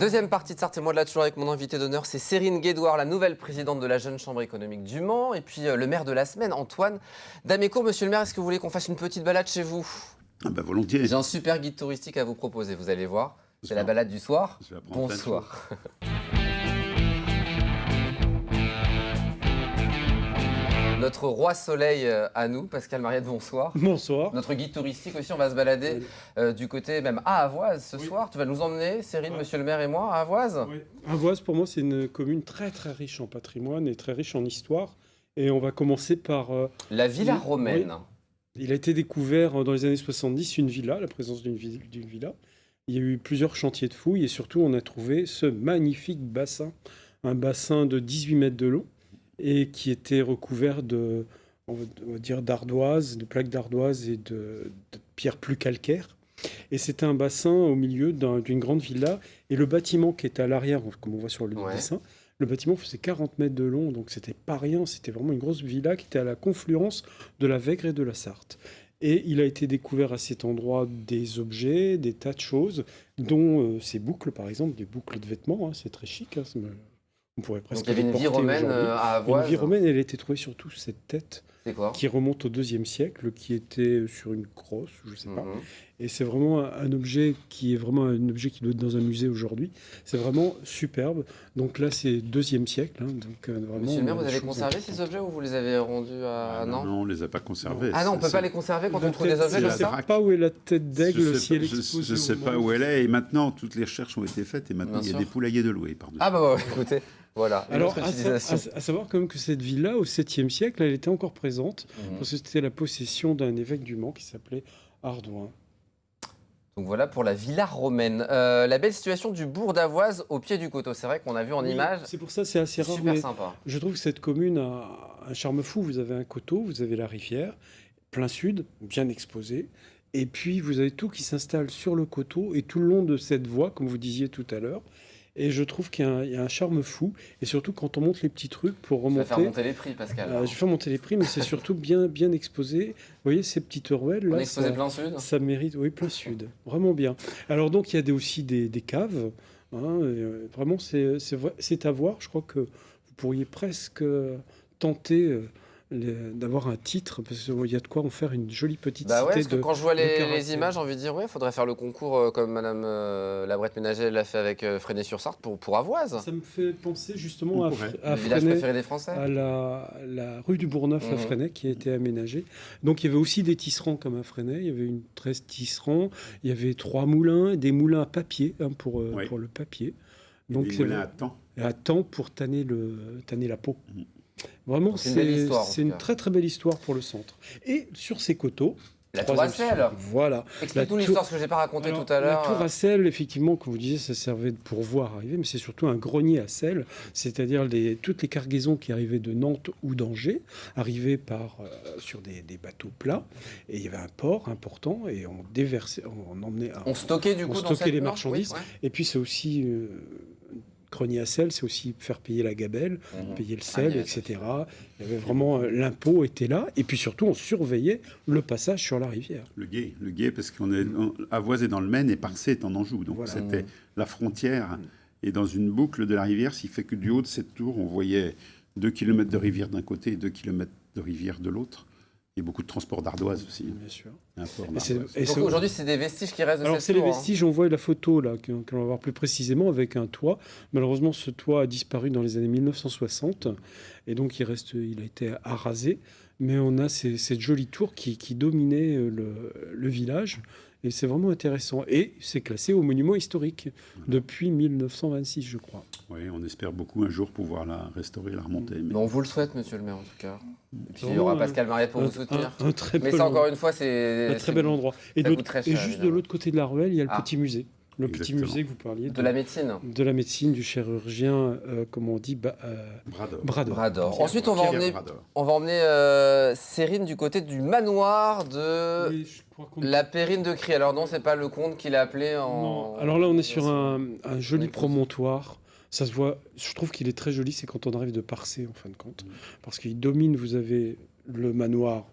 Deuxième partie de Sartez-moi de là, toujours avec mon invité d'honneur, c'est Cérine Guédouard, la nouvelle présidente de la Jeune Chambre économique du Mans, et puis le maire de la semaine, Antoine Damécourt. Monsieur le maire, est-ce que vous voulez qu'on fasse une petite balade chez vous? Ah bah volontiers. J'ai un super guide touristique à vous proposer, vous allez voir. C'est la balade du soir. Bonsoir. Notre roi soleil à nous, Pascal Mariette, bonsoir. Bonsoir. Notre guide touristique aussi, on va se balader du côté même à Avoise ce soir. Tu vas nous emmener, Cérine, monsieur le maire et moi, à Avoise. Oui. Avoise, pour moi, c'est une commune très très riche en patrimoine et très riche en histoire. Et on va commencer par... la villa romaine. Oui. Il a été découvert dans les années 70, une villa, la présence d'une villa. Il y a eu plusieurs chantiers de fouilles et surtout, on a trouvé ce magnifique bassin, un bassin de 18 mètres de long, et qui était recouvert de, on va dire, d'ardoise, de plaques d'ardoise et de pierres plus calcaires. Et c'était un bassin au milieu d'une grande villa. Et le bâtiment qui était à l'arrière, comme on voit sur le dessin, le bâtiment faisait 40 mètres de long, donc c'était pas rien. C'était vraiment une grosse villa qui était à la confluence de la Vègre et de la Sarthe. Et il a été découvert à cet endroit des objets, des tas de choses, dont ces boucles, par exemple, des boucles de vêtements. Hein, c'est très chic. Hein, on pourrait presque. Donc il y avait une vie romaine à Avoise. Une vie romaine, elle a été trouvée surtout cette tête qui remonte au IIe siècle, qui était sur une crosse, je ne sais pas. Et c'est vraiment un objet qui doit être dans un musée aujourd'hui. C'est vraiment superbe. Donc là, c'est IIe siècle. Hein, donc, vraiment, monsieur le maire, vous avez conservé ces objets ou vous les avez rendus à... Non, on ne les a pas conservés. Ah non, on ne peut pas les conserver quand on trouve des objets comme ça? Je ne sais pas où est la tête d'aigle, si elle est exposée. Je ne sais pas où elle est. Et maintenant, toutes les recherches ont été faites. Et maintenant, il y a des poulaillers de louer. Ah bah écoutez... Voilà. Alors, à savoir quand même que cette villa, au 7e siècle, elle était encore présente, parce que c'était la possession d'un évêque du Mans qui s'appelait Ardouin. Donc voilà pour la villa romaine. La belle situation du bourg d'Avoise au pied du coteau. C'est vrai qu'on a vu en image. C'est pour ça c'est assez rare. Super sympa. Je trouve que cette commune a un charme fou. Vous avez un coteau, vous avez la rivière, plein sud, bien exposé. Et puis vous avez tout qui s'installe sur le coteau et tout le long de cette voie, comme vous disiez tout à l'heure. Et je trouve qu'il y a un charme fou. Et surtout, quand on monte les petits trucs pour remonter... Tu vas faire monter les prix, Pascal. Je vais faire monter les prix, mais c'est surtout bien exposé. Vous voyez, ces petites ruelles, là... On est exposé plein sud. Ça mérite... Oui, plein sud. Vraiment bien. Alors donc, il y a aussi des caves. Hein, vraiment, c'est à voir. Je crois que vous pourriez presque tenter... d'avoir un titre, parce qu'il y a de quoi en faire une jolie petite cité. Parce que quand je vois les images, j'ai envie de dire, il faudrait faire le concours comme Madame Labrette Ménager l'a fait avec Fresnay-sur-Sarthe pour Avoise. Ça me fait penser justement à le village préféré des Français. À la rue du Bourgneuf à Fresnay qui a été aménagée. Donc il y avait aussi des tisserands comme à Fresnay, il y avait une 13 tisserands, il y avait 3 moulins, des moulins à papier pour le papier. Donc des moulins à temps pour tanner la peau. Vraiment, c'est une très très belle histoire pour le centre. Et sur ces coteaux, la tour à sel. Voilà. Explique toute l'histoire, ce que je n'ai pas raconté tout à l'heure. La tour à sel, effectivement, comme vous disiez, ça servait pour voir arriver, mais c'est surtout un grenier à sel, c'est-à-dire toutes les cargaisons qui arrivaient de Nantes ou d'Angers arrivaient sur des bateaux plats, et il y avait un port important, et on stockait les marchandises, et puis c'est aussi... grenier à sel, c'est aussi faire payer la gabelle, payer le sel, etc. Il y avait vraiment l'impôt était là, et puis surtout on surveillait le passage sur la rivière. Le gué, parce Avoise est dans le Maine et Parcé est en Anjou, donc c'était la frontière. Et dans une boucle de la rivière, ce qui fait que du haut de cette tour, on voyait 2 km de rivière d'un côté et 2 km de rivière de l'autre. Il y a beaucoup de transport d'ardoise aussi. Bien sûr. Donc aujourd'hui, c'est des vestiges qui restent de cette tour. Alors, c'est les vestiges, on voit la photo là, qu'on va voir plus précisément avec un toit. Malheureusement, ce toit a disparu dans les années 1960. Et donc, il a été arasé. Mais on a cette jolie tour qui dominait le village. Et c'est vraiment intéressant. Et c'est classé au monument historique depuis 1926, je crois. Oui, on espère beaucoup un jour pouvoir la restaurer, la remonter. Mais... On vous le souhaite, monsieur le maire, en tout cas. Et puis il y aura Pascal Mariette pour vous soutenir. Mais ça, encore une fois, c'est... Un très bel endroit. Et juste de l'autre côté de la ruelle, il y a le petit musée. Le petit musée que vous parliez. De la médecine. De la médecine, du chirurgien, comment on dit Brador. Ensuite, on va emmener Cérine du côté du manoir de la Périne de Crie. Alors non, c'est pas le comte qui l'a appelé en... Non. Alors là, on est sur un joli promontoire. Ça se voit, je trouve qu'il est très joli, c'est quand on arrive de Parcé, en fin de compte. Parce qu'il domine, vous avez le manoir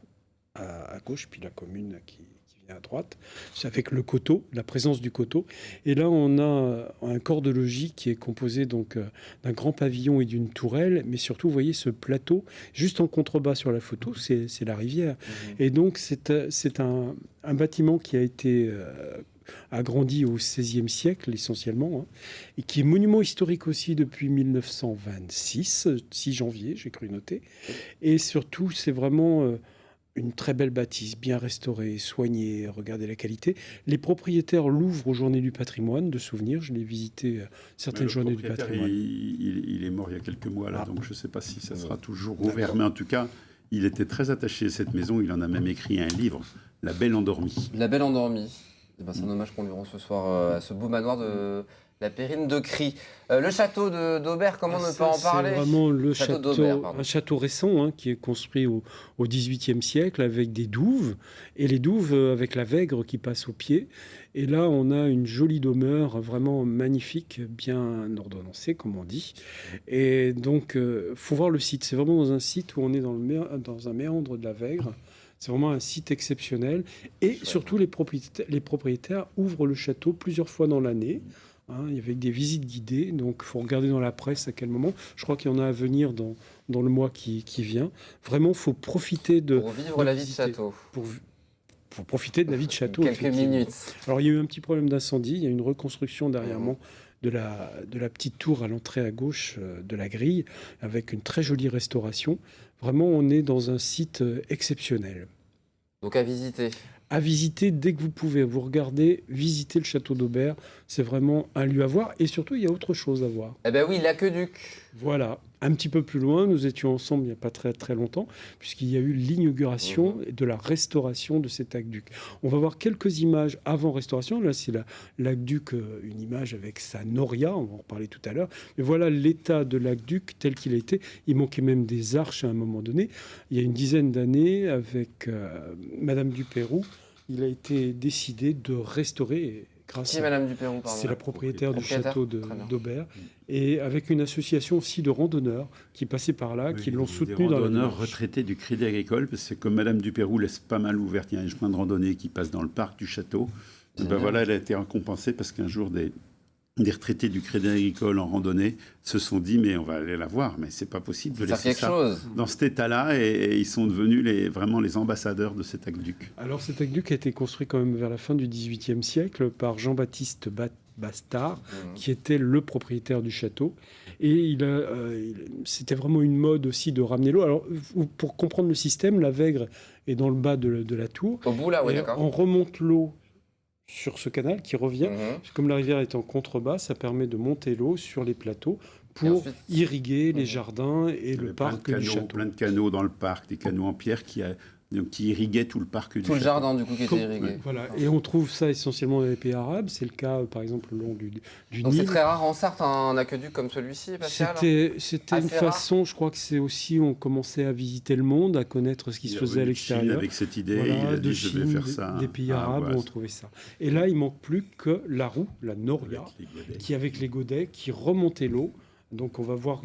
à gauche, puis la commune qui vient à droite, c'est avec le coteau, la présence du coteau. Et là, on a un corps de logis qui est composé donc d'un grand pavillon et d'une tourelle, mais surtout, vous voyez ce plateau, juste en contrebas sur la photo, c'est la rivière. Et donc, c'est un bâtiment qui a été agrandi au XVIe siècle essentiellement, hein, et qui est monument historique aussi depuis 1926, 6 janvier, j'ai cru noter. Et surtout, c'est vraiment une très belle bâtisse, bien restaurée, soignée, regardez la qualité. Les propriétaires l'ouvrent aux Journées du patrimoine, de souvenirs, je l'ai visité certaines Journées du patrimoine. Il est mort il y a quelques mois, là, donc je ne sais pas si ça sera toujours ouvert, mais en tout cas, il était très attaché à cette maison, il en a même écrit un livre, La Belle Endormie. La Belle Endormie. C'est un hommage qu'on lui rend ce soir à ce beau manoir de la Périne de Cry. Le château d'Aubert, comment ne pas en parler? C'est vraiment le château d'Aubert, un château récent, hein, qui est construit au XVIIIe siècle avec des douves, et les douves avec la vègre qui passe au pied. Et là, on a une jolie demeure vraiment magnifique, bien ordonnancée, comme on dit. Et donc, faut voir le site. C'est vraiment dans un site où on est dans un méandre de la Vègre. C'est vraiment un site exceptionnel. Et surtout, les propriétaires ouvrent le château plusieurs fois dans l'année. Hein, avec des visites guidées. Donc, il faut regarder dans la presse à quel moment. Je crois qu'il y en a à venir dans le mois qui vient. Vraiment, il faut profiter de... Pour vivre la vie de château. Pour profiter de la vie de château. Quelques minutes. Alors, il y a eu un petit problème d'incendie. Il y a une reconstruction derrière moi de la petite tour à l'entrée à gauche de la grille, avec une très jolie restauration. Vraiment, on est dans un site exceptionnel. Donc à visiter. À visiter dès que vous pouvez. Vous regardez, visiter le château d'Aubert. C'est vraiment un lieu à voir. Et surtout, il y a autre chose à voir. Eh bien oui, l'aqueduc. Voilà. Un petit peu plus loin, nous étions ensemble il n'y a pas très très longtemps, puisqu'il y a eu l'inauguration de la restauration de cet aqueduc. On va voir quelques images avant restauration. Là, c'est l'aqueduc, une image avec sa noria, on va en reparler tout à l'heure. Mais voilà l'état de l'aqueduc tel qu'il a été. Il manquait même des arches à un moment donné. Il y a une dizaine d'années, avec Madame Dupeyroux, il a été décidé de restaurer... Qui est Madame Dupeyroux, pardon? C'est la propriétaire du château d'Aubert. Et avec une association aussi de randonneurs qui passaient par là, qui l'ont soutenu dans la démarche. Des randonneurs retraités du Crédit Agricole, parce que comme Madame Dupeyroux laisse pas mal ouvert, il y a un chemin de randonnée qui passe dans le parc du château. Ben voilà, elle a été récompensée parce qu'un jour, des retraités du Crédit Agricole en randonnée se sont dit mais on va aller la voir, mais c'est pas possible de laisser ça dans cet état-là, et ils sont devenus vraiment les ambassadeurs de cet aqueduc. Alors cet aqueduc a été construit quand même vers la fin du XVIIIe siècle par Jean-Baptiste Bastard, qui était le propriétaire du château, et c'était vraiment une mode aussi de ramener l'eau. Alors pour comprendre le système, la Vègre est dans le bas de la tour. Au bout là, oui, d'accord. On remonte l'eau sur ce canal qui revient. Comme la rivière est en contrebas, ça permet de monter l'eau sur les plateaux pour irriguer les jardins et le parc du château. Plein de canaux dans le parc, des canaux en pierre qui irriguaient tout le parc du château. Tout le jardin, du coup, qui était irrigué. Voilà. Et on trouve ça essentiellement dans les pays arabes. C'est le cas, par exemple, le long du Donc Nil. c'est très rare en Sarthe, un aqueduc comme celui-ci, Pascal? C'était une façon, rare. Je crois que c'est aussi, on commençait à visiter le monde, à connaître ce qui se faisait à l'extérieur. Avec cette idée, voilà, il a dit, je vais faire ça. Des pays arabes où on trouvait ça. Et là, il manque plus que la roue, la noria, qui avec les godets, qui remontait l'eau. Donc on va voir,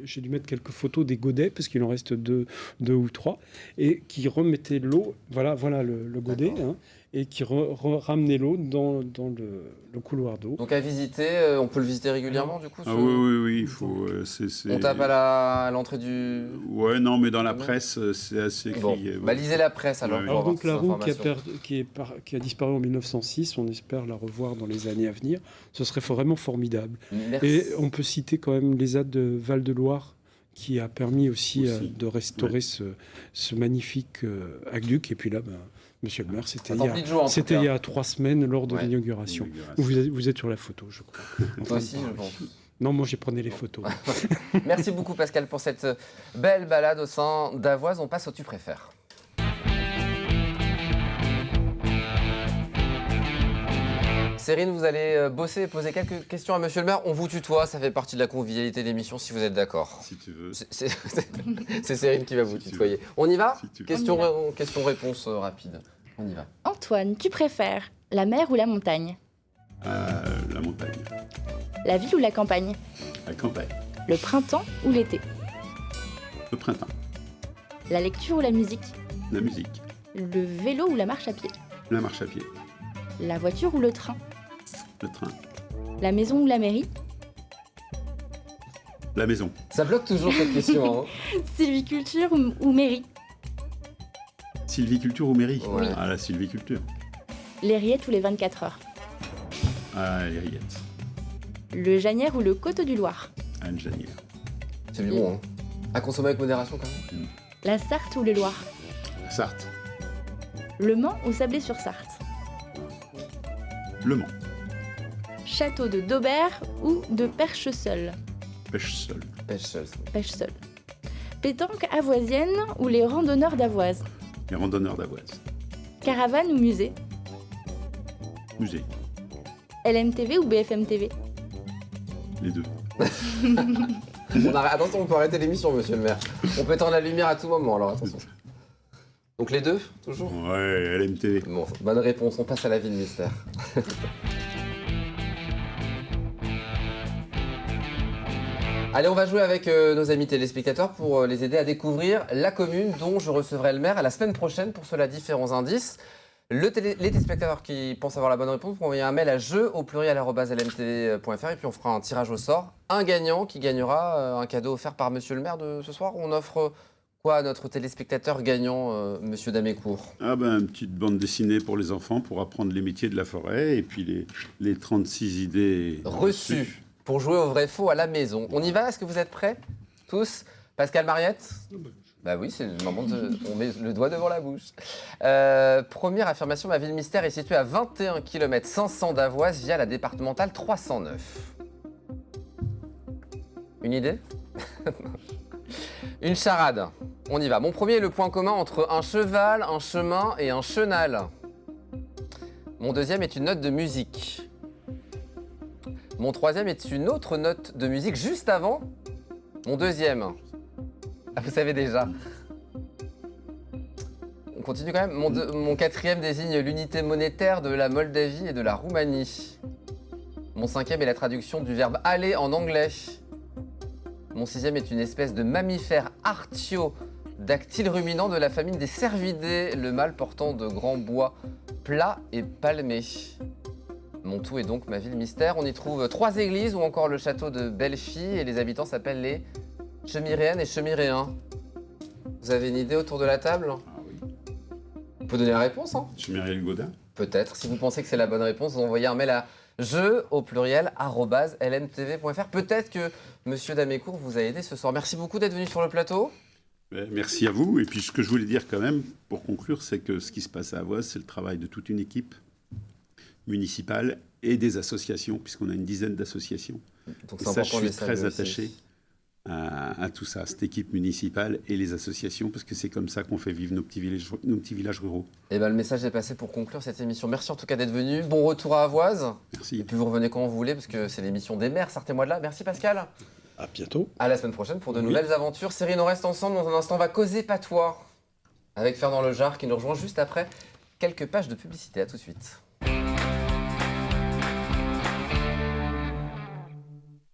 j'ai dû mettre quelques photos des godets, parce qu'il en reste deux ou trois, et qui remettaient l'eau, voilà le godet, hein, et qui ramenait l'eau dans le couloir d'eau. Donc à visiter, on peut le visiter régulièrement du coup? Oui, il faut... On tape à l'entrée du... Ouais, non, mais dans la presse, c'est assez écrit. Bon, lisez la presse alors. Alors donc la roue qui a disparu en 1906, on espère la revoir dans les années à venir. Ce serait vraiment formidable. Merci. Et on peut citer quand même l'ESAD de Val-de-Loire, qui a permis aussi de restaurer ce magnifique aqueduc. Et puis là, Monsieur le maire, c'était il y a 3 semaines lors de l'inauguration. Vous êtes sur la photo, je crois. Toi aussi, je pense. Non, moi j'ai prenais les photos. Merci beaucoup Pascal pour cette belle balade au sein d'Avoise. On passe au Tu préfères. Cérine, vous allez bosser et poser quelques questions à Monsieur le maire. On vous tutoie, ça fait partie de la convivialité de l'émission si vous êtes d'accord. Si tu veux. C'est Cérine qui va vous tutoyer. On y va? Question-réponse rapide. On y va. Antoine, tu préfères la mer ou la montagne? La montagne. La ville ou la campagne? La campagne. Le printemps ou l'été? Le printemps. La lecture ou la musique? La musique. Le vélo ou la marche à pied? La marche à pied. La voiture ou le train? Le train. La maison ou la mairie? La maison. Ça bloque toujours cette question. Hein. Sylviculture ou mairie? Sylviculture ou mairie? Ouais. Ah, la sylviculture. Les rillettes ou les 24 heures? Ah, les rillettes. Le Janière ou le Côte du Loir? Anne Janière. C'est du bon. Hein. À consommer avec modération quand même. La Sarthe ou le Loir? La Sarthe. Le Mans ou Sablé-sur-Sarthe? Le Mans. Château de Daubert ou de Perche-Seul? Pêche seule. Pêche seule. Pêche-Seul. Pétanque avoisienne ou les randonneurs d'Avoise? Les randonneurs d'Avoise. Caravane ou musée? Musée. LMTV ou BFM TV? Les deux. Attention, on peut arrêter l'émission, monsieur le maire. On peut éteindre la lumière à tout moment, alors attention. Donc les deux, toujours? Ouais, LMTV. Bon, bonne réponse, on passe à la ville mystère. Allez, on va jouer avec nos amis téléspectateurs pour les aider à découvrir la commune dont je recevrai le maire à la semaine prochaine. Pour cela, différents indices. Les téléspectateurs qui pensent avoir la bonne réponse vont envoyer un mail à jeu@lmtv.fr et puis on fera un tirage au sort. Un gagnant qui gagnera un cadeau offert par monsieur le maire de ce soir. On offre quoi à notre téléspectateur gagnant, monsieur Damécourt? Ah ben, une petite bande dessinée pour les enfants pour apprendre les métiers de la forêt et puis les 36 idées Reçues pour jouer au vrai faux à la maison. On y va? Est-ce que vous êtes prêts tous? Pascal, Mariette? Bah oui, c'est le moment on met le doigt devant la bouche. Première affirmation, ma ville mystère est située à 21 km 500 d'Avoise via la départementale 309. Une idée? Une charade. On y va. Mon premier est le point commun entre un cheval, un chemin et un chenal. Mon deuxième est une note de musique. Mon troisième est une autre note de musique juste avant mon deuxième. Ah, vous savez déjà. On continue quand même. Mon quatrième désigne l'unité monétaire de la Moldavie et de la Roumanie. Mon cinquième est la traduction du verbe aller en anglais. Mon sixième est une espèce de mammifère artiodactyle ruminant de la famille des cervidés, le mâle portant de grands bois plats et palmés. Mon tout est donc ma ville mystère. On y trouve 3 églises ou encore le château de Bellefille et les habitants s'appellent les Chemiréennes et Chemiréens. Vous avez une idée autour de la table? Ah oui. Vous pouvez donner la réponse, hein? Chemiréel Gaudin. Peut-être. Si vous pensez que c'est la bonne réponse, vous envoyez un mail à jeu@lmtv.fr. Peut-être que monsieur Damécourt vous a aidé ce soir. Merci beaucoup d'être venu sur le plateau. Merci à vous. Et puis ce que je voulais dire quand même, pour conclure, c'est que ce qui se passe à Avoise, c'est le travail de toute une équipe municipale et des associations, puisqu'on a une dizaine d'associations. Donc Et c'est ça, important je de suis les très saluer attaché aussi. à tout ça, cette équipe municipale et les associations, parce que c'est comme ça qu'on fait vivre nos petits villages ruraux. Et ben, le message est passé pour conclure cette émission. Merci en tout cas d'être venu. Bon retour à Avoise. Merci. Et puis vous revenez quand vous voulez, parce que c'est l'émission des maires. Sortez-moi de là. Merci Pascal. À bientôt. À la semaine prochaine pour de nouvelles aventures. Cyril, on reste ensemble. Dans un instant, on va causer patois avec Fernand Lejar qui nous rejoint juste après quelques pages de publicité. À tout de suite.